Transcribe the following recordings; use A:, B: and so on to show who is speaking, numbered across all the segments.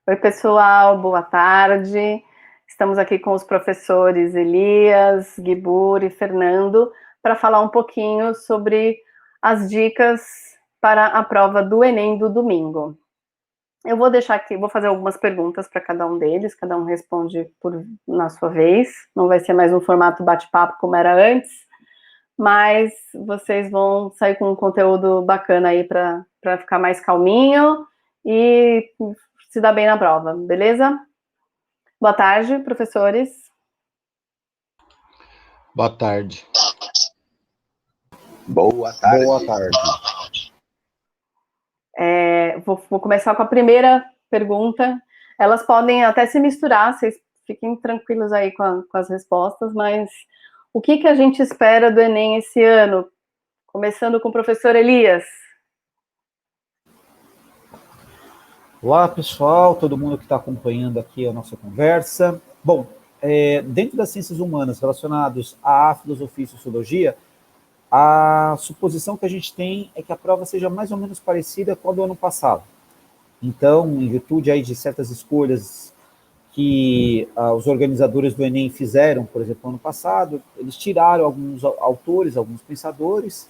A: Oi, pessoal, boa tarde. Estamos aqui com os professores Elias, Guibur e Fernando para falar um pouquinho sobre as dicas para a prova do Enem do domingo. Eu vou deixar aqui, vou fazer algumas perguntas para cada um deles, cada um responde na sua vez. Não vai ser mais um formato bate-papo como era antes, mas vocês vão sair com um conteúdo bacana aí para ficar mais calminho e se dar bem na prova, beleza? Boa tarde, professores.
B: Boa tarde.
C: Boa tarde.
B: Boa tarde.
A: Vou começar com a primeira pergunta. Elas podem até se misturar, vocês fiquem tranquilos aí com as respostas, mas o que a gente espera do Enem esse ano? Começando com o professor Elias.
D: Olá, pessoal, todo mundo que está acompanhando aqui a nossa conversa. Bom, dentro das ciências humanas relacionadas à filosofia e sociologia, a suposição que a gente tem é que a prova seja mais ou menos parecida com a do ano passado. Então, em virtude aí de certas escolhas que os organizadores do Enem fizeram, por exemplo, ano passado, eles tiraram alguns autores, alguns pensadores,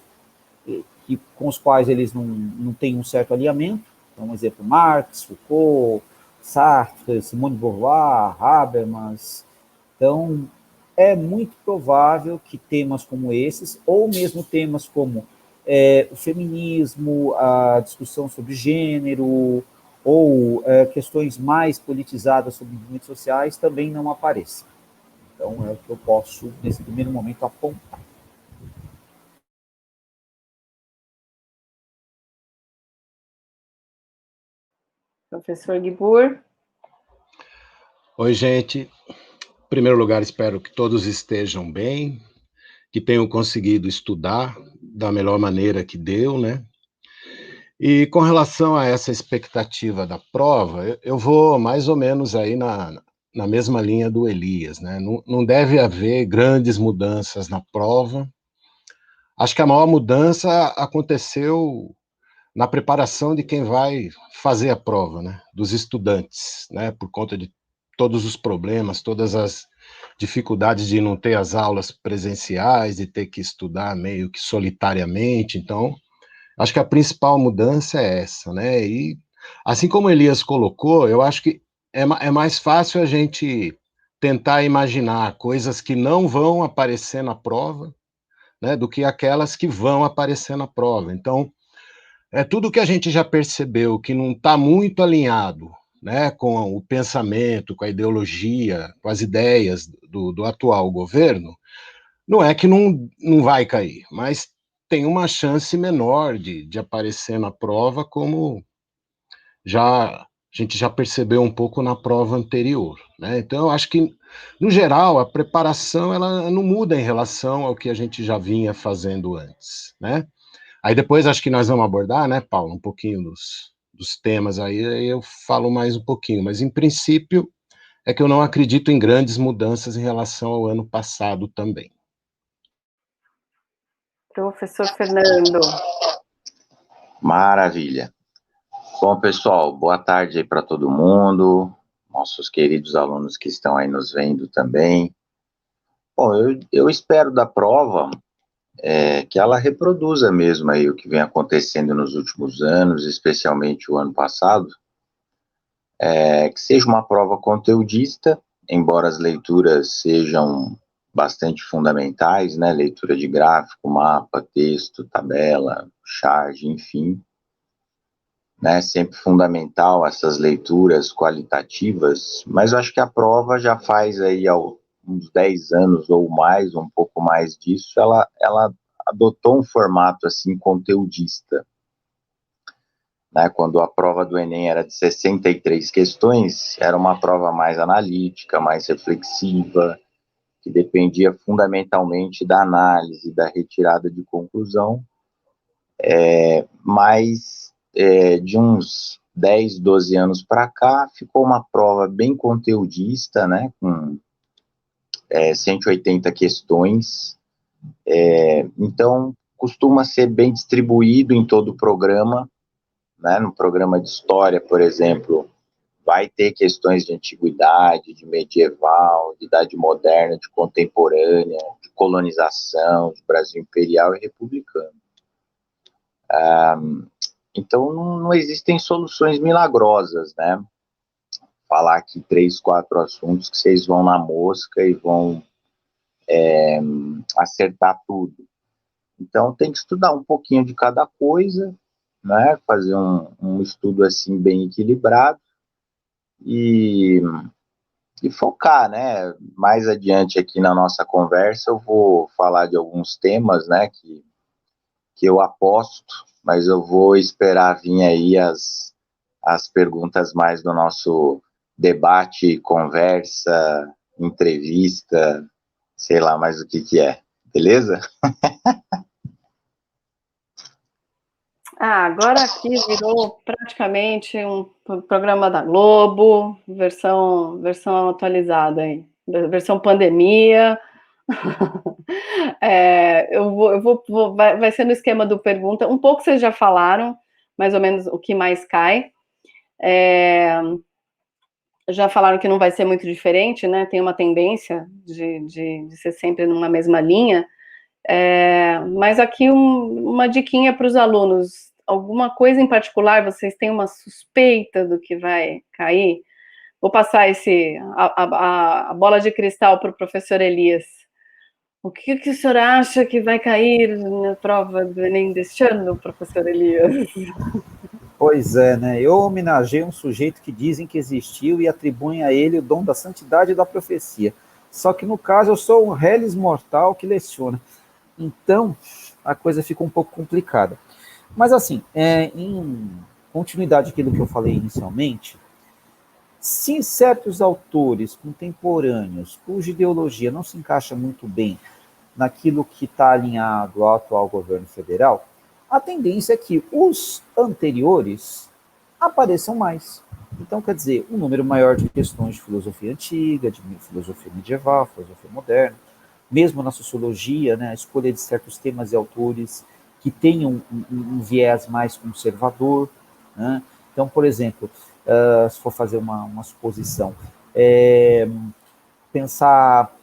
D: com os quais eles não têm um certo alinhamento. Então, um exemplo, Marx, Foucault, Sartre, Simone de Beauvoir, Habermas. Então, é muito provável que temas como esses, ou mesmo temas como o feminismo, a discussão sobre gênero, ou questões mais politizadas sobre movimentos sociais, também não apareçam. Então, é o que eu posso, nesse primeiro momento, apontar.
A: Professor Guibur.
B: Oi, gente. Em primeiro lugar, espero que todos estejam bem, que tenham conseguido estudar da melhor maneira que deu, né? E com relação a essa expectativa da prova, eu vou mais ou menos aí na mesma linha do Elias, né? Não deve haver grandes mudanças na prova. Acho que a maior mudança aconteceu na preparação de quem vai fazer a prova, né? Dos estudantes, né? Por conta de todos os problemas, todas as dificuldades de não ter as aulas presenciais, de ter que estudar meio que solitariamente. Então, acho que a principal mudança é essa, né? E, assim como o Elias colocou, eu acho que é mais fácil a gente tentar imaginar coisas que não vão aparecer na prova, né, do que aquelas que vão aparecer na prova. Então, tudo que a gente já percebeu que não está muito alinhado, né, com o pensamento, com a ideologia, com as ideias do atual governo, não é que não vai cair, mas tem uma chance menor de aparecer na prova, como a gente já percebeu um pouco na prova anterior, né? Então, eu acho que, no geral, a preparação ela não muda em relação ao que a gente já vinha fazendo antes, né? Aí depois acho que nós vamos abordar, né, Paulo, um pouquinho dos temas aí eu falo mais um pouquinho, mas em princípio é que eu não acredito em grandes mudanças em relação ao ano passado também.
A: Professor Fernando.
C: Maravilha. Bom, pessoal, boa tarde aí para todo mundo, nossos queridos alunos que estão aí nos vendo também. Bom, eu espero da prova que ela reproduza mesmo aí o que vem acontecendo nos últimos anos, especialmente o ano passado, que seja uma prova conteudista, embora as leituras sejam bastante fundamentais, né? Leitura de gráfico, mapa, texto, tabela, charge, enfim, né? Sempre fundamental essas leituras qualitativas, mas eu acho que a prova já faz aí uns 10 anos ou mais, um pouco mais disso, ela adotou um formato assim conteudista, né? Quando a prova do Enem era de 63 questões, era uma prova mais analítica, mais reflexiva, que dependia fundamentalmente da análise, da retirada de conclusão, mas de uns 10, 12 anos para cá, ficou uma prova bem conteudista, né, com 180 questões, então costuma ser bem distribuído em todo o programa, né? No programa de história, por exemplo, vai ter questões de antiguidade, de medieval, de idade moderna, de contemporânea, de colonização, de Brasil imperial e republicano. Então, não existem soluções milagrosas, né? Falar aqui 3, 4 assuntos que vocês vão na mosca e vão acertar tudo. Então, tem que estudar um pouquinho de cada coisa, né? Fazer um estudo assim bem equilibrado e focar, né? Mais adiante aqui na nossa conversa, eu vou falar de alguns temas, né? Que eu aposto, mas eu vou esperar vir aí as perguntas mais do nosso debate, conversa, entrevista, sei lá mais o que é. Beleza?
A: Agora aqui virou praticamente um programa da Globo, versão atualizada aí, versão pandemia. Vai ser no esquema do pergunta. Um pouco vocês já falaram, mais ou menos o que mais cai. Já falaram que não vai ser muito diferente, né? Tem uma tendência de ser sempre numa mesma linha. Mas aqui uma diquinha para os alunos. Alguma coisa em particular, vocês têm uma suspeita do que vai cair? Vou passar a bola de cristal para o professor Elias. O que o senhor acha que vai cair na prova do Enem deste ano, professor Elias?
D: Pois é, né? Eu homenageei um sujeito que dizem que existiu e atribuem a ele o dom da santidade e da profecia. Só que no caso eu sou um reles mortal que leciona. Então a coisa fica um pouco complicada. Mas assim, em continuidade aquilo que eu falei inicialmente, se certos autores contemporâneos, cuja ideologia não se encaixa muito bem naquilo que está alinhado ao atual governo federal, a tendência é que os anteriores apareçam mais. Então, quer dizer, um número maior de questões de filosofia antiga, de filosofia medieval, filosofia moderna, mesmo na sociologia, né, a escolha de certos temas e autores que tenham um viés mais conservador, né? Então, por exemplo, se for fazer uma suposição, pensar,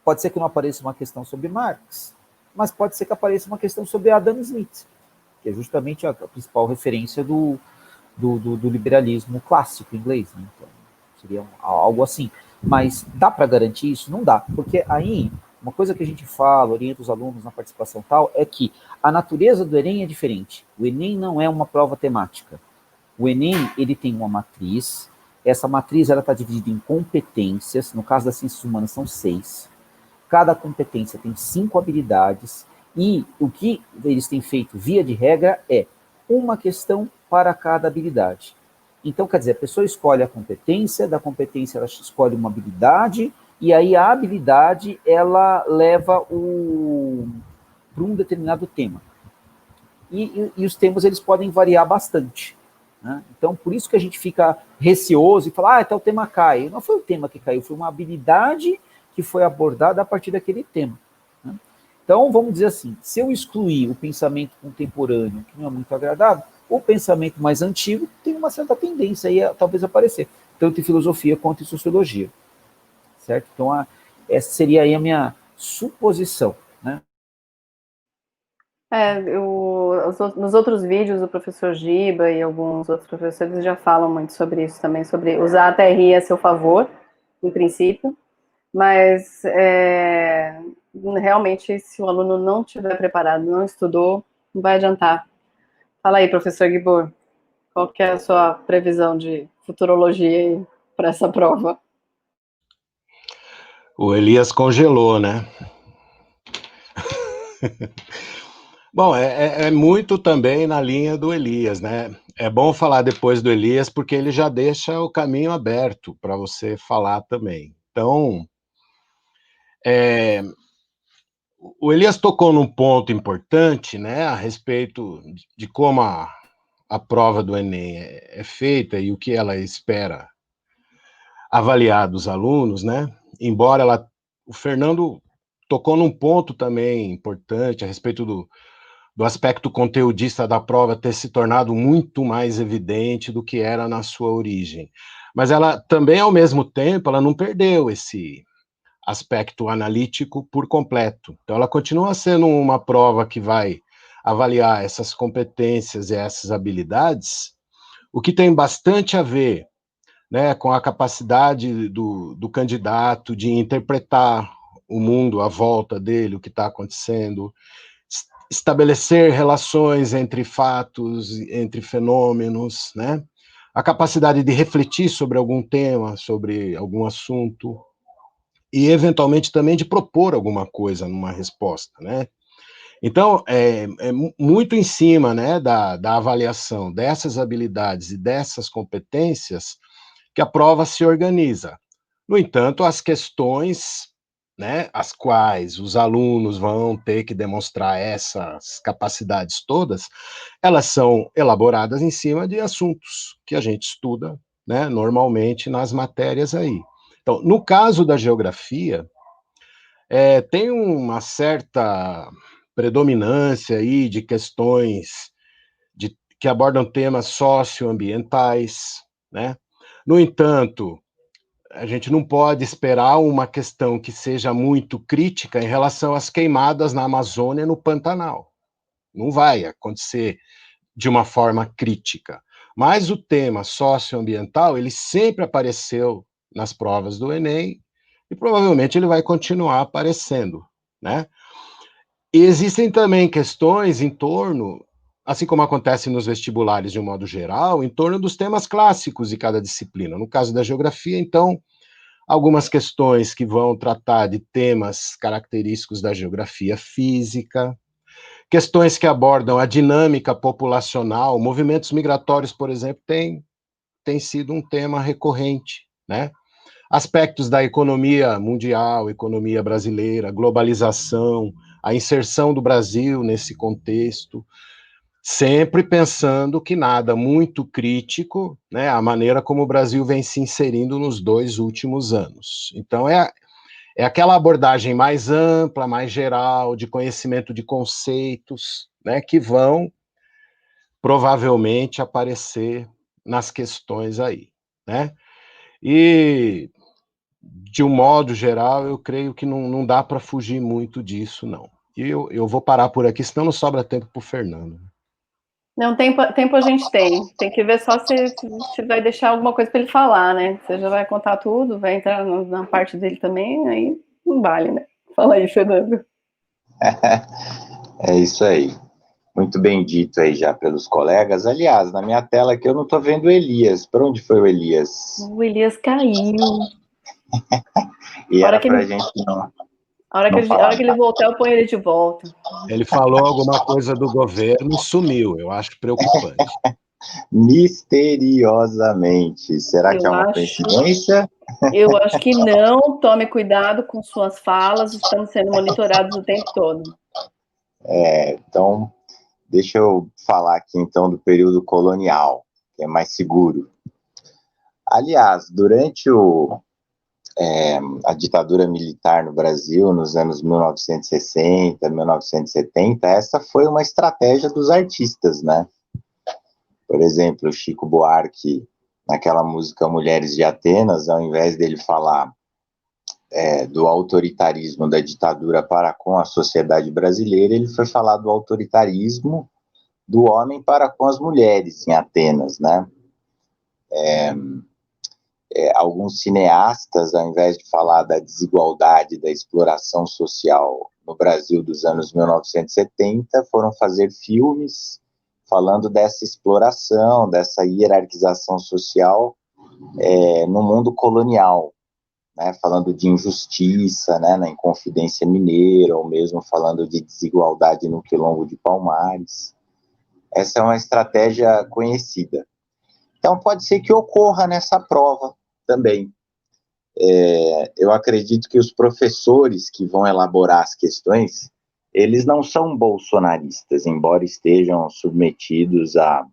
D: pode ser que não apareça uma questão sobre Marx, mas pode ser que apareça uma questão sobre Adam Smith, que é justamente a principal referência do liberalismo clássico inglês, né? Então, seria algo assim. Mas dá para garantir isso? Não dá, porque aí, uma coisa que a gente fala, orienta os alunos na participação tal, é que a natureza do Enem é diferente. O Enem não é uma prova temática. O Enem, ele tem uma matriz, essa matriz está dividida em competências, no caso das ciências humanas são 6, cada competência tem 5 habilidades, e o que eles têm feito, via de regra, é uma questão para cada habilidade. Então, quer dizer, a pessoa escolhe a competência, da competência ela escolhe uma habilidade, e aí a habilidade ela leva para um determinado tema. E os temas eles podem variar bastante, né? Então, por isso que a gente fica receoso e fala, então o tema cai. Não foi o tema que caiu, foi uma habilidade que foi abordada a partir daquele tema, né? Então, vamos dizer assim, se eu excluir o pensamento contemporâneo, que não é muito agradável, o pensamento mais antigo tem uma certa tendência aí a talvez aparecer, tanto em filosofia quanto em sociologia, certo? Então, essa seria aí a minha suposição, né?
A: Nos outros vídeos, o professor Giba e alguns outros professores já falam muito sobre isso também, sobre usar a TRI a seu favor, em princípio, mas realmente, se o aluno não estiver preparado, não estudou, não vai adiantar. Fala aí, professor Gibor, qual que é a sua previsão de futurologia para essa prova?
B: O Elias congelou, né? Bom, é muito também na linha do Elias, né? É bom falar depois do Elias, porque ele já deixa o caminho aberto para você falar também. Então, o Elias tocou num ponto importante, né, a respeito de como a prova do Enem é feita e o que ela espera avaliar dos alunos, né? Embora o Fernando tocou num ponto também importante a respeito do aspecto conteudista da prova ter se tornado muito mais evidente do que era na sua origem. Mas ela também, ao mesmo tempo, ela não perdeu esse aspecto analítico por completo. Então, ela continua sendo uma prova que vai avaliar essas competências e essas habilidades, o que tem bastante a ver, né, com a capacidade do candidato de interpretar o mundo à volta dele, o que está acontecendo, estabelecer relações entre fatos, entre fenômenos, né? A capacidade de refletir sobre algum tema, sobre algum assunto, e eventualmente também de propor alguma coisa numa resposta, né? Então, é muito em cima, né, da avaliação dessas habilidades e dessas competências que a prova se organiza. No entanto, as questões, né, as quais os alunos vão ter que demonstrar essas capacidades todas, elas são elaboradas em cima de assuntos que a gente estuda, né, normalmente nas matérias aí. Então, no caso da geografia, tem uma certa predominância aí de questões que abordam temas socioambientais, né? No entanto, a gente não pode esperar uma questão que seja muito crítica em relação às queimadas na Amazônia e no Pantanal. Não vai acontecer de uma forma crítica. Mas o tema socioambiental, ele sempre apareceu nas provas do Enem e provavelmente ele vai continuar aparecendo, né? E existem também questões em torno, assim como acontece nos vestibulares de um modo geral, em torno dos temas clássicos de cada disciplina. No caso da geografia, então, algumas questões que vão tratar de temas característicos da geografia física, questões que abordam a dinâmica populacional, movimentos migratórios, por exemplo, tem sido um tema recorrente, né? Aspectos da economia mundial, economia brasileira, globalização, a inserção do Brasil nesse contexto, sempre pensando que nada muito crítico, né, a maneira como o Brasil vem se inserindo nos 2 últimos anos. Então, é aquela abordagem mais ampla, mais geral, de conhecimento de conceitos, né, que vão provavelmente aparecer nas questões aí, né? E de um modo geral, eu creio que não dá para fugir muito disso, não. E eu vou parar por aqui, senão não sobra tempo para o Fernando.
A: Não, tempo a gente tem. Tem que ver só se vai deixar alguma coisa para ele falar, né? Você já vai contar tudo, vai entrar na parte dele também, aí não vale, né? Fala aí, Fernando.
C: É isso aí. Muito bem dito aí já pelos colegas. Aliás, na minha tela aqui eu não estou vendo o Elias. Para onde foi o Elias?
A: O Elias caiu.
C: E
A: A hora
C: era
A: que
C: para a
A: ele,
C: gente
A: a
C: não falar
A: hora que ele
C: nada.
A: voltar, eu ponho ele de volta.
B: Ele falou alguma coisa do governo e sumiu, eu acho preocupante.
C: Misteriosamente. Será que é
A: Eu
C: uma
A: acho,
C: coincidência?
A: eu acho que não. Tome cuidado com suas falas, estamos sendo monitorados o tempo todo.
C: Então, deixa eu falar aqui então do período colonial, que é mais seguro. Aliás, durante a ditadura militar no Brasil, nos anos 1960, 1970, essa foi uma estratégia dos artistas, né? Por exemplo, Chico Buarque, naquela música Mulheres de Atenas, ao invés dele falar do autoritarismo da ditadura para com a sociedade brasileira, ele foi falar do autoritarismo do homem para com as mulheres em Atenas, né? Alguns cineastas, ao invés de falar da desigualdade, da exploração social no Brasil dos anos 1970, foram fazer filmes falando dessa exploração, dessa hierarquização social no mundo colonial, né? Falando de injustiça, né? Na Inconfidência Mineira, ou mesmo falando de desigualdade no Quilombo de Palmares. Essa é uma estratégia conhecida. Então, pode ser que ocorra nessa prova também. Eu acredito que os professores que vão elaborar as questões, eles não são bolsonaristas, embora estejam submetidos a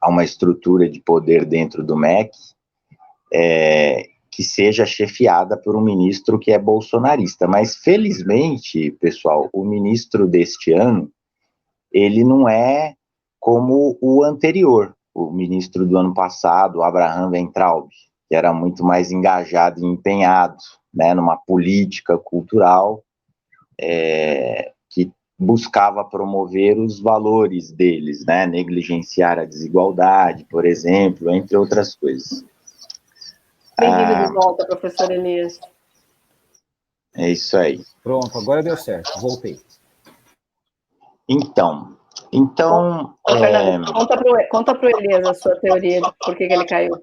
C: uma estrutura de poder dentro do MEC, que seja chefiada por um ministro que é bolsonarista. Mas, felizmente, pessoal, o ministro deste ano, ele não é como o anterior, o ministro do ano passado, Abraham Weintraub, que era muito mais engajado e empenhado, né, numa política cultural que buscava promover os valores deles, né, negligenciar a desigualdade, por exemplo, entre outras coisas.
A: Bem-vindo de volta, professor Elias.
C: É isso aí.
D: Pronto, agora deu certo, voltei.
C: Então,
A: Fernando, conta para o Elias a sua teoria de por que ele caiu.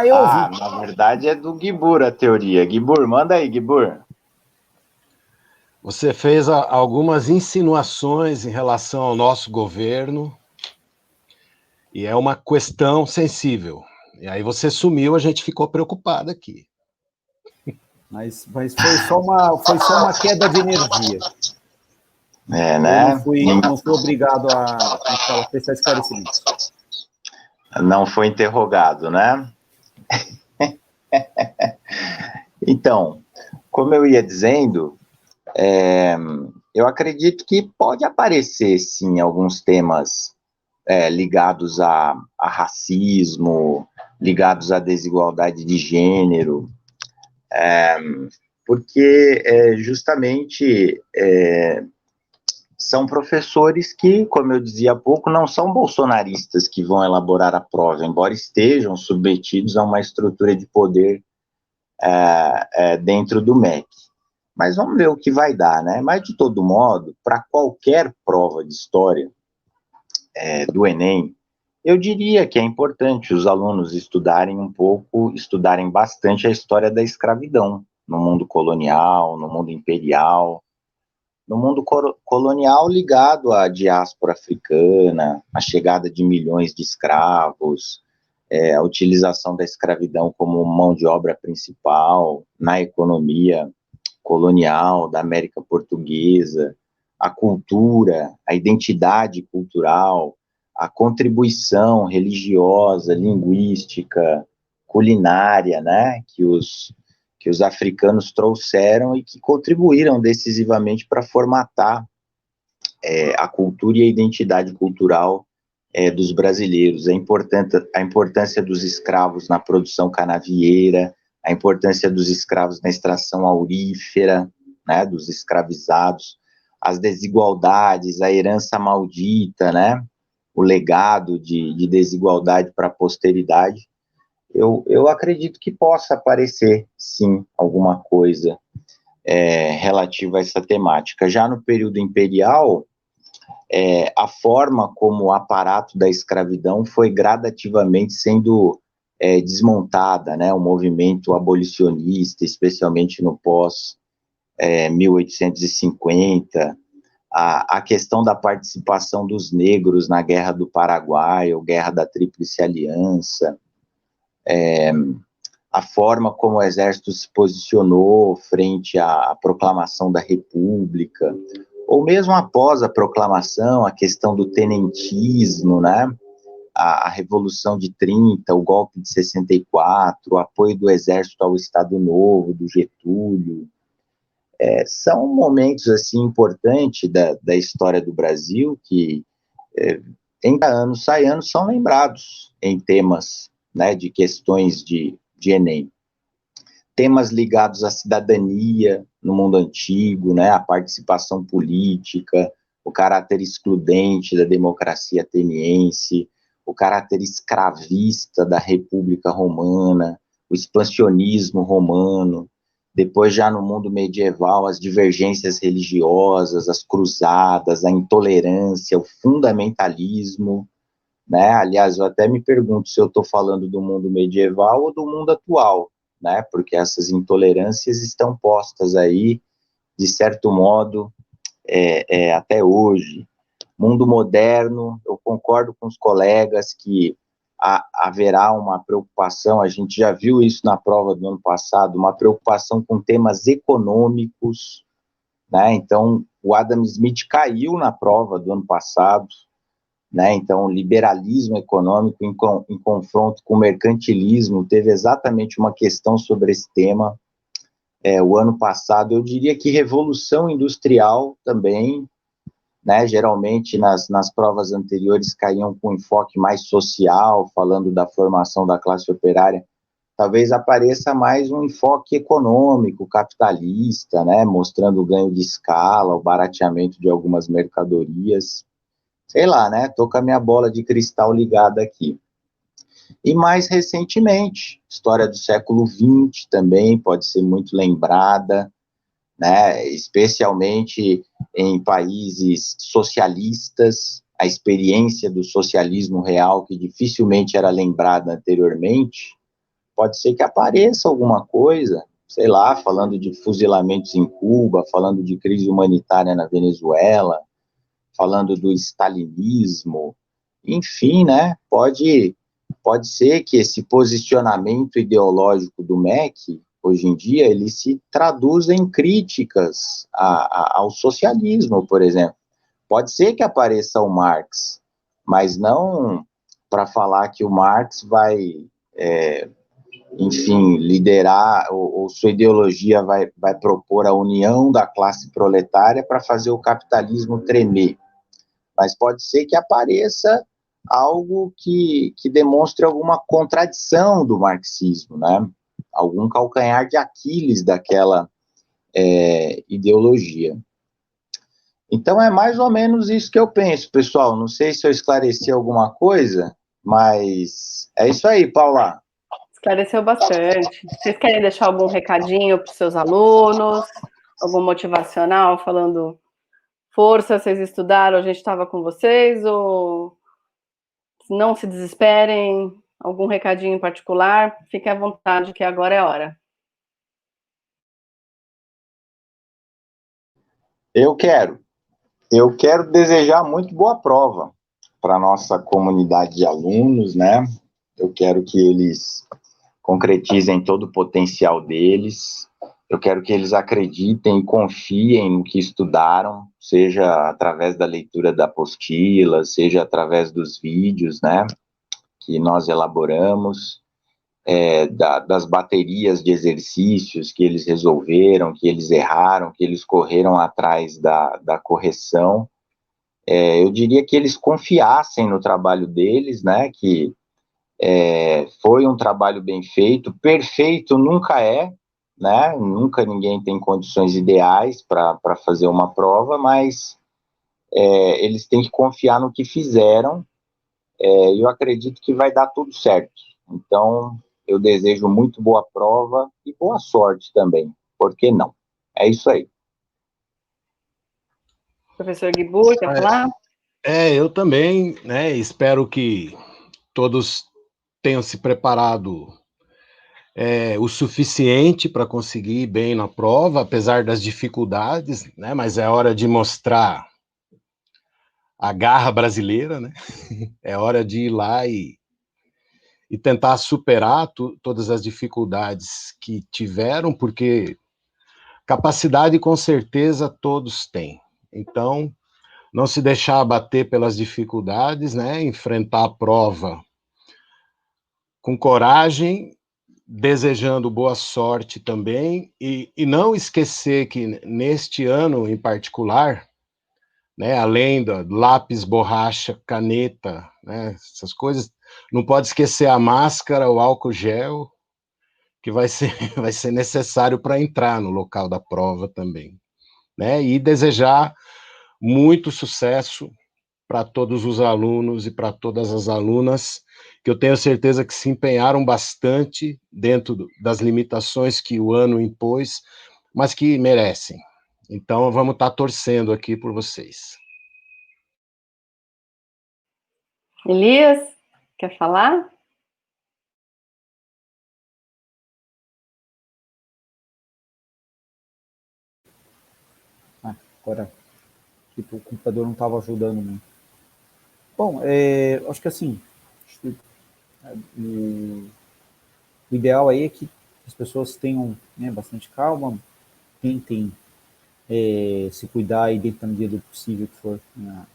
D: Eu ouvi.
C: Na verdade é do Guibur a teoria. Guibur, manda aí, Guibur.
B: Você fez algumas insinuações em relação ao nosso governo, e é uma questão sensível. E aí você sumiu, a gente ficou preocupado aqui.
D: Mas foi só uma queda de energia.
C: Né?
D: Eu não fui obrigado a prestar esclarecimento.
C: Não foi interrogado, né? Então, como eu ia dizendo, eu acredito que pode aparecer, sim, alguns temas ligados a racismo, ligados à desigualdade de gênero, porque justamente são professores que, como eu dizia há pouco, não são bolsonaristas que vão elaborar a prova, embora estejam submetidos a uma estrutura de poder dentro do MEC. Mas vamos ver o que vai dar, né? Mas, de todo modo, para qualquer prova de história do Enem, eu diria que é importante os alunos estudarem bastante a história da escravidão no mundo colonial, no mundo imperial, no mundo colonial ligado à diáspora africana, a chegada de milhões de escravos, a utilização da escravidão como mão de obra principal na economia colonial da América Portuguesa, a cultura, a identidade cultural, a contribuição religiosa, linguística, culinária, né, que os africanos trouxeram e que contribuíram decisivamente para formatar a cultura e a identidade cultural dos brasileiros, a importância dos escravos na produção canavieira, a importância dos escravos na extração aurífera, né, dos escravizados, as desigualdades, a herança maldita, né, o legado de desigualdade para a posteridade. Eu acredito que possa aparecer, sim, alguma coisa relativa a essa temática. Já no período imperial, a forma como o aparato da escravidão foi gradativamente sendo desmontada, né? O movimento abolicionista, especialmente no pós-1850, a questão da participação dos negros na Guerra do Paraguai, ou Guerra da Tríplice Aliança, a forma como o Exército se posicionou frente à proclamação da República, ou mesmo após a proclamação, a questão do tenentismo, né? A Revolução de 30, o golpe de 64, o apoio do Exército ao Estado Novo, do Getúlio, são momentos assim importantes da história do Brasil que, em ano sai ano, são lembrados em temas, né, de questões de Enem. Temas ligados à cidadania no mundo antigo, né, a participação política, o caráter excludente da democracia ateniense, o caráter escravista da República Romana, o expansionismo romano, depois já no mundo medieval, as divergências religiosas, as cruzadas, a intolerância, o fundamentalismo, né? Aliás, eu até me pergunto se eu estou falando do mundo medieval ou do mundo atual, né? Porque essas intolerâncias estão postas aí, de certo modo, até hoje. Mundo moderno, eu concordo com os colegas que haverá uma preocupação, a gente já viu isso na prova do ano passado, uma preocupação com temas econômicos, né? Então, o Adam Smith caiu na prova do ano passado, né? Então, o liberalismo econômico em confronto com o mercantilismo teve exatamente uma questão sobre esse tema o ano passado. Eu diria que revolução industrial também né? Geralmente nas provas anteriores caíam com enfoque mais social, falando da formação da classe operária. Talvez apareça mais um enfoque econômico, capitalista, né? Mostrando o ganho de escala, o barateamento de algumas mercadorias. Sei lá, né? Tô com a minha bola de cristal ligada aqui. E mais recentemente, história do século XX também pode ser muito lembrada, né? Especialmente em países socialistas, a experiência do socialismo real, que dificilmente era lembrada anteriormente, pode ser que apareça alguma coisa, sei lá, falando de fuzilamentos em Cuba, falando de crise humanitária na Venezuela, falando do stalinismo, enfim, né? Pode ser que esse posicionamento ideológico do MEC, hoje em dia, ele se traduza em críticas ao socialismo, por exemplo. Pode ser que apareça o Marx, mas não para falar que o Marx vai, enfim, liderar, ou sua ideologia vai propor a união da classe proletária para fazer o capitalismo tremer. Mas pode ser que apareça algo que demonstre alguma contradição do marxismo, né? Algum calcanhar de Aquiles daquela ideologia. Então é mais ou menos isso que eu penso, pessoal. Não sei se eu esclareci alguma coisa, mas é isso aí, Paula.
A: Esclareceu bastante. Vocês querem deixar algum recadinho para os seus alunos? Algum motivacional falando força, vocês estudaram, a gente estava com vocês? Ou não se desesperem? Algum recadinho em particular? Fiquem à vontade, que agora é a hora.
C: Eu quero desejar muito boa prova para a nossa comunidade de alunos, né? Eu quero que eles concretizem todo o potencial deles. Eu quero que eles acreditem e confiem no que estudaram, seja através da leitura da apostila, seja através dos vídeos, né, que nós elaboramos, das baterias de exercícios que eles resolveram, que eles erraram, que eles correram atrás da correção. Eu diria que eles confiassem no trabalho deles, né, que foi um trabalho bem feito. Perfeito nunca é, né? Nunca ninguém tem condições ideais para fazer uma prova, mas eles têm que confiar no que fizeram, e eu acredito que vai dar tudo certo. Então, eu desejo muito boa prova e boa sorte também, por que não? É isso aí.
A: Professor Guibur, quer falar?
B: Eu também, né? Espero que todos tenham se preparado o suficiente para conseguir ir bem na prova, apesar das dificuldades, né? Mas é hora de mostrar a garra brasileira, né? É hora de ir lá e tentar superar todas as dificuldades que tiveram, porque capacidade com certeza todos têm. Então, não se deixar abater pelas dificuldades, né? Enfrentar a prova com coragem, desejando boa sorte também, e não esquecer que neste ano em particular, né, além do lápis, borracha, caneta, né, essas coisas, não pode esquecer a máscara, o álcool gel, que vai ser, vai ser necessário para entrar no local da prova também, né, e desejar muito sucesso para todos os alunos e para todas as alunas, que eu tenho certeza que se empenharam bastante dentro das limitações que o ano impôs, mas que merecem. Então, vamos estar torcendo aqui por vocês.
A: Elias, quer falar?
D: Agora, tipo, o computador não estava ajudando muito. Bom, acho que assim, o ideal aí é que as pessoas tenham, né, bastante calma, tentem se cuidar e dentro da medida do possível que for, né,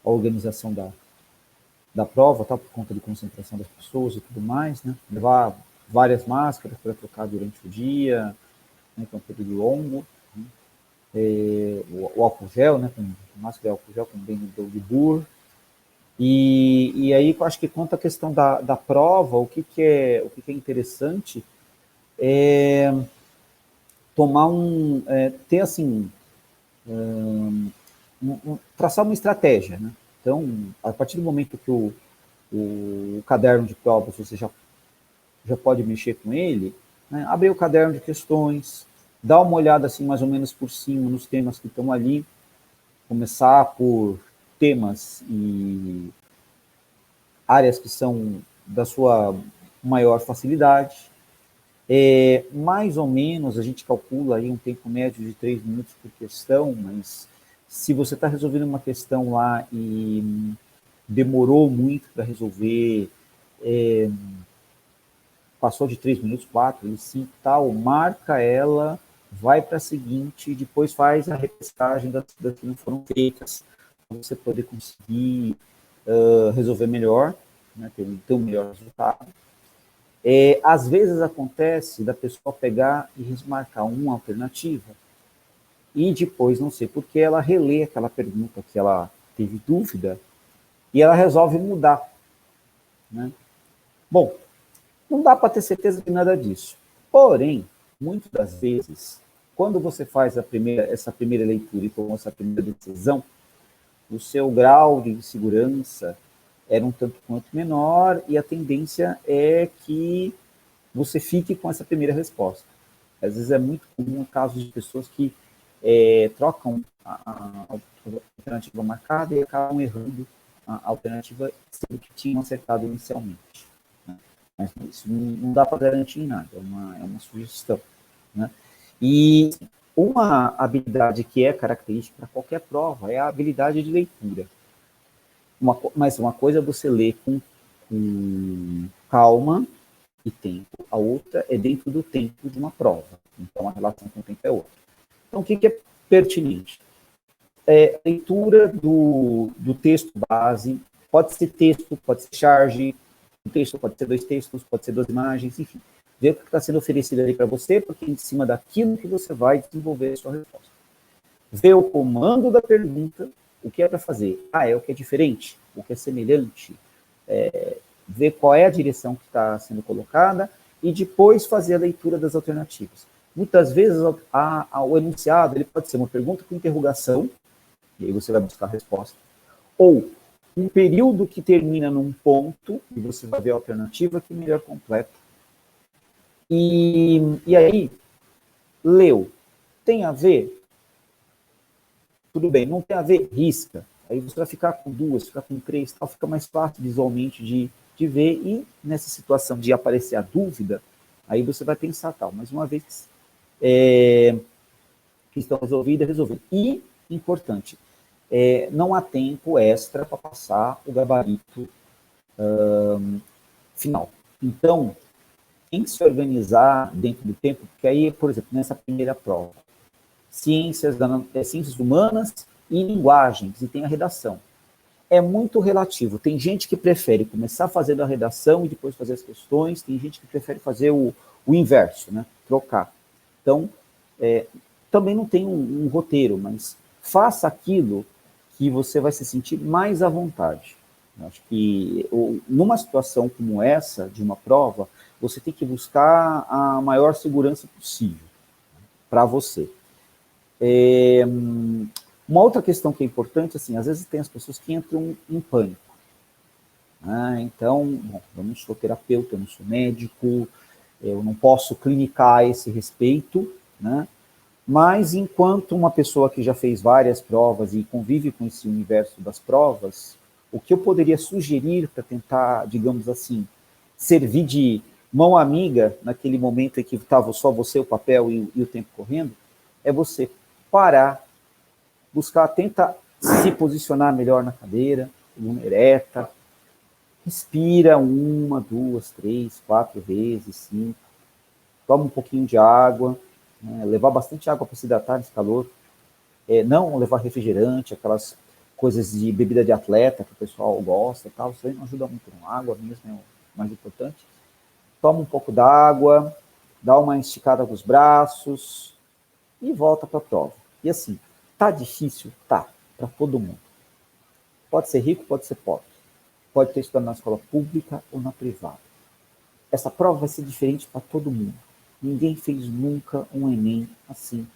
D: a organização da prova, tá, por conta de concentração das pessoas e tudo mais, né, levar várias máscaras para trocar durante o dia, né, que é um período longo, né, o álcool gel, né, com máscara de álcool gel, como bem do Burr. E aí eu acho que quanto à questão da prova, o que é interessante é ter assim, traçar uma estratégia, né? Então, a partir do momento que o caderno de provas você já pode mexer com ele, né? Abrir o caderno de questões, dar uma olhada assim mais ou menos por cima nos temas que estão ali, começar por temas e áreas que são da sua maior facilidade. Mais ou menos, a gente calcula aí um tempo médio de 3 minutos por questão, mas se você está resolvendo uma questão lá e demorou muito para resolver, passou de 3 minutos, 4, 5, tal, marca ela, vai para a seguinte, depois faz a repescagem das que não foram feitas, para você poder conseguir resolver melhor, né, ter um melhor resultado. Às vezes acontece da pessoa pegar e desmarcar uma alternativa e depois, não sei porque, ela relê aquela pergunta que ela teve dúvida e ela resolve mudar, né? Bom, não dá para ter certeza de nada disso. Porém, muitas das vezes, quando você faz essa primeira leitura e toma essa primeira decisão, o seu grau de insegurança era um tanto quanto menor e a tendência é que você fique com essa primeira resposta. Às vezes é muito comum casos de pessoas que trocam a alternativa marcada e acabam errando a alternativa sendo que tinham acertado inicialmente. Né? Mas isso não dá para garantir nada, é uma sugestão. Né? E uma habilidade que é característica para qualquer prova é a habilidade de leitura. Mas uma coisa é você ler com calma e tempo, a outra é dentro do tempo de uma prova. Então, a relação com o tempo é outra. Então, o que é pertinente? Leitura do texto base, pode ser texto, pode ser charge, um texto pode ser 2 textos, pode ser 2 imagens, enfim. Ver o que está sendo oferecido ali para você, porque em cima daquilo que você vai desenvolver a sua resposta. Ver o comando da pergunta, o que é para fazer. É o que é diferente, o que é semelhante. Ver qual é a direção que está sendo colocada e depois fazer a leitura das alternativas. Muitas vezes o enunciado ele pode ser uma pergunta com interrogação, e aí você vai buscar a resposta, ou um período que termina num ponto, e você vai ver a alternativa que melhor completa. E aí, leu. Tem a ver? Tudo bem, não tem a ver? Risca. Aí você vai ficar com 2, ficar com 3, tal, fica mais fácil visualmente de ver, e nessa situação de aparecer a dúvida, aí você vai pensar tal, mas uma vez que estão resolvidas, resolvido. E, importante, não há tempo extra para passar o gabarito final. Então, tem que se organizar dentro do tempo, porque aí, por exemplo, nessa primeira prova, ciências humanas e linguagens, e tem a redação. É muito relativo. Tem gente que prefere começar fazendo a redação e depois fazer as questões, tem gente que prefere fazer o inverso, né? Trocar. Então, também não tem um roteiro, mas faça aquilo que você vai se sentir mais à vontade. Eu acho que numa situação como essa, de uma prova, você tem que buscar a maior segurança possível para você. Uma outra questão que é importante, assim, às vezes tem as pessoas que entram em pânico. Então, bom, eu não sou terapeuta, eu não sou médico, eu não posso clinicar a esse respeito, né? Mas enquanto uma pessoa que já fez várias provas e convive com esse universo das provas, o que eu poderia sugerir para tentar, digamos assim, servir de mão amiga naquele momento em que estava só você, o papel e o tempo correndo, é você parar, buscar, tentar se posicionar melhor na cadeira, coluna ereta, respira 1, 2, 3, 4 vezes, 5, toma um pouquinho de água, né, levar bastante água para se hidratar nesse calor, não levar refrigerante, aquelas coisas de bebida de atleta que o pessoal gosta e tal, isso aí não ajuda muito não, água mesmo é o mais importante. Toma um pouco d'água, dá uma esticada com os braços e volta para a prova. E assim, tá difícil? Tá, para todo mundo. Pode ser rico, pode ser pobre. Pode ter estudado na escola pública ou na privada. Essa prova vai ser diferente para todo mundo. Ninguém fez nunca um Enem assim.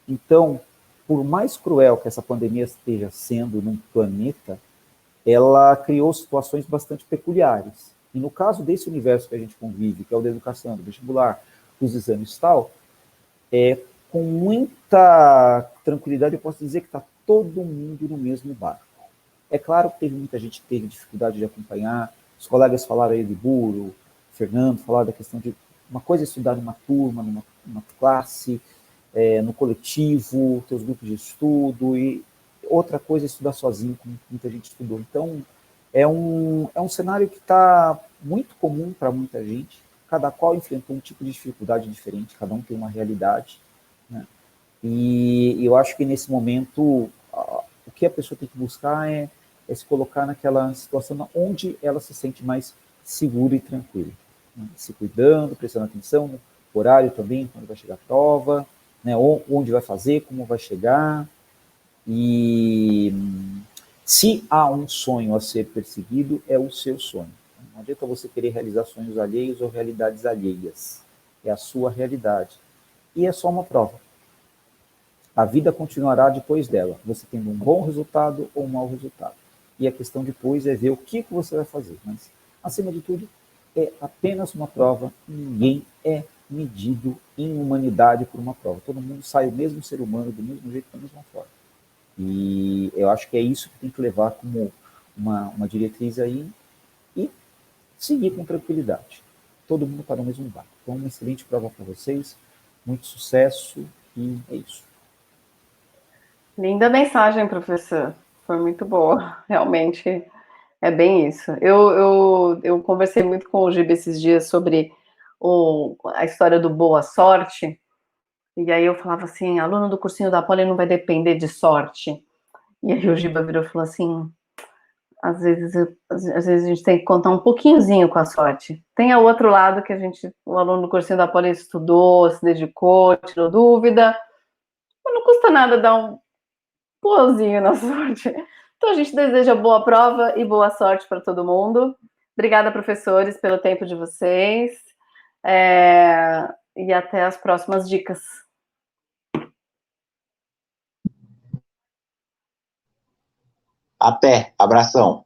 D: Então, por mais cruel que essa pandemia esteja sendo num planeta, ela criou situações bastante peculiares. E no caso desse universo que a gente convive, que é o da educação, do vestibular, dos exames e tal, com muita tranquilidade eu posso dizer que está todo mundo no mesmo barco. É claro que teve muita gente que teve dificuldade de acompanhar, os colegas falaram aí de Buro, Fernando, falaram da questão de uma coisa é estudar numa turma, numa classe, no coletivo, ter os grupos de estudo, e outra coisa é estudar sozinho, como muita gente estudou. Então, é um cenário que está muito comum para muita gente, cada qual enfrentou um tipo de dificuldade diferente, cada um tem uma realidade, né? E eu acho que nesse momento, o que a pessoa tem que buscar é se colocar naquela situação onde ela se sente mais segura e tranquila, né? Se cuidando, prestando atenção no horário também, quando vai chegar a prova, né? Onde vai fazer, como vai chegar, e se há um sonho a ser perseguido, é o seu sonho. Não adianta você querer realizar sonhos alheios ou realidades alheias. É a sua realidade. E é só uma prova. A vida continuará depois dela, você tendo um bom resultado ou um mau resultado. E a questão depois é ver o que você vai fazer. Mas, acima de tudo, é apenas uma prova. Ninguém é medido em humanidade por uma prova. Todo mundo sai o mesmo ser humano, do mesmo jeito, da mesma forma. E eu acho que é isso que tem que levar como uma diretriz aí e seguir com tranquilidade. Todo mundo está no mesmo barco. Então, uma excelente prova para vocês, muito sucesso e é isso.
A: Linda mensagem, professor. Foi muito boa, realmente é bem isso. Eu conversei muito com o Giba esses dias sobre a história do boa sorte, e aí eu falava assim, aluno do cursinho da Poli não vai depender de sorte. E aí o Giba virou e falou assim, às vezes a gente tem que contar um pouquinhozinho com a sorte. Tem o outro lado que o aluno do cursinho da Poli estudou, se dedicou, tirou dúvida, mas não custa nada dar um pãozinho na sorte. Então a gente deseja boa prova e boa sorte para todo mundo. Obrigada, professores, pelo tempo de vocês. E até as próximas dicas.
C: Até, abração.